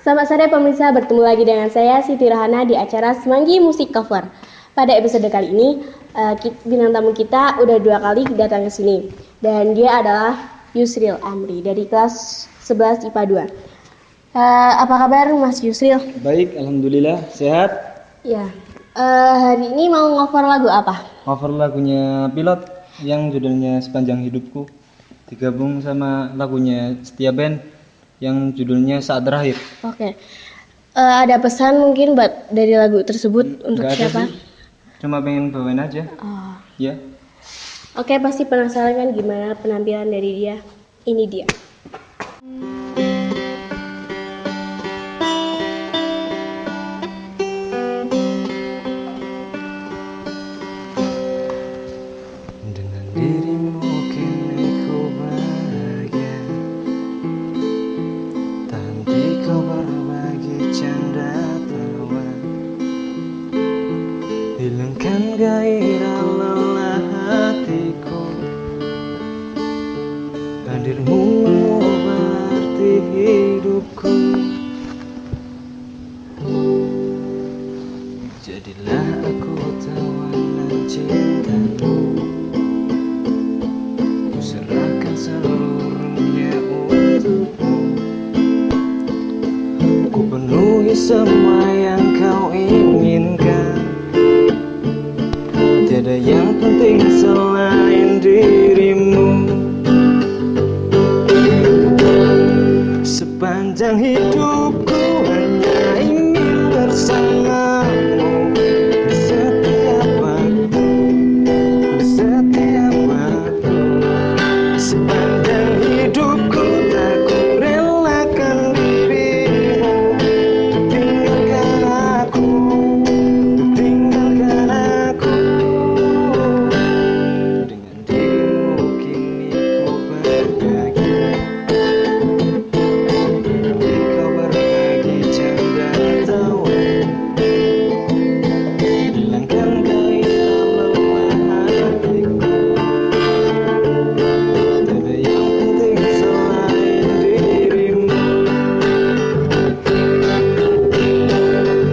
Selamat sore pemirsa, bertemu lagi dengan saya Siti Rahana di acara Semanggi Musik Cover. Pada episode kali ini, bintang tamu kita udah 2 kali datang ke sini. Dan dia adalah Yusril Amri dari kelas 11 IPA 2. Apa kabar Mas Yusril? Baik, alhamdulillah, sehat. Ya, hari ini mau cover lagu apa? Cover lagunya Pilot yang judulnya Sepanjang Hidupku, digabung sama lagunya Setia Band yang judulnya Saat Terakhir. Oke. Ada pesan mungkin buat dari lagu tersebut untuk Nggak ada siapa? sih, cuma pengen bawain aja. Oh. Ya. Oke, pasti penasaran kan gimana penampilan dari dia. Ini dia. Dengan dirimu kini ku bahagia, tanti kau berbagi canda tawa, hilangkan gairah lelah hatiku. Hadirmu berarti hidupku. Jadilah aku tawanan cintamu, ku serahkan seluruhnya untukmu. Ku penuhi semua yang kau inginkan, tiada yang penting selain dirimu. Sepanjang hidupku hanya ingin bersamamu, di setiap waktu, di setiap waktu. Sepanjang hidupku tak ku relakan dirimu, tinggalkan aku, tinggalkan aku. Dengan dirimu kini ku bahagia, kau berbagi canda tawa, hilangkan gairah lelah hatiku. Tiada yang penting selain dirimu.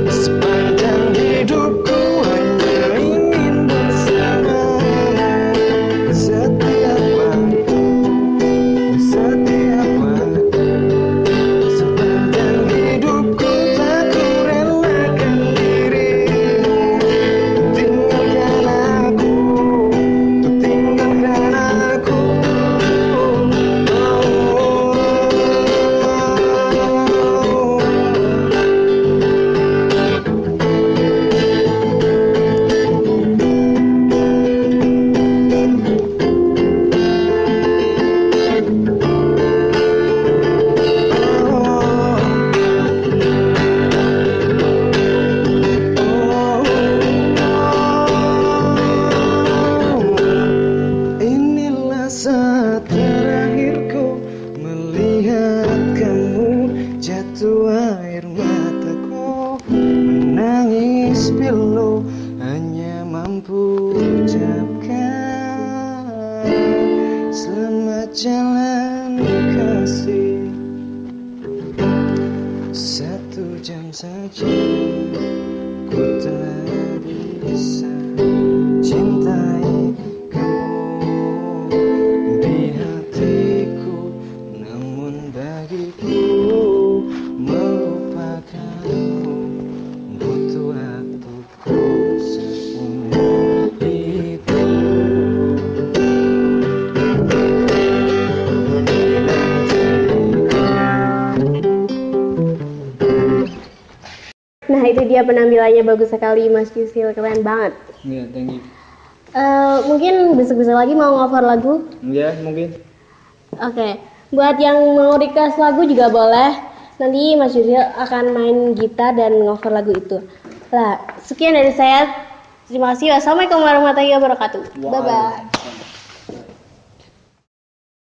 Sepanjang hidupku hanya ingin bersamamu, di setiap waktu, di setiap waktu. Sepanjang hidupku tak ku relakan dirimu, tinggalkan aku, tinggalkan aku. Inilah saat terakhirku melihat kamu, jatuh air mataku menangis pilu, hanya mampu ucapkan selamat jalan kasih. 1 jam saja ku telah bisa cintai kamu di hatiku, namun bagiku melupakanmu butuh waktuku seumur hidup. Nah, itu dia penampilannya, bagus sekali Mas Yusril, keren banget. Ya, thank you. Mungkin besok-besok lagi mau cover lagu. Ya, mungkin. Oke, buat yang mau request lagu juga boleh. Nanti Mas Yusril akan main gitar dan cover lagu itu. Lah, sekian dari saya. Terima kasih. Wassalamualaikum warahmatullahi wabarakatuh. Bye bye.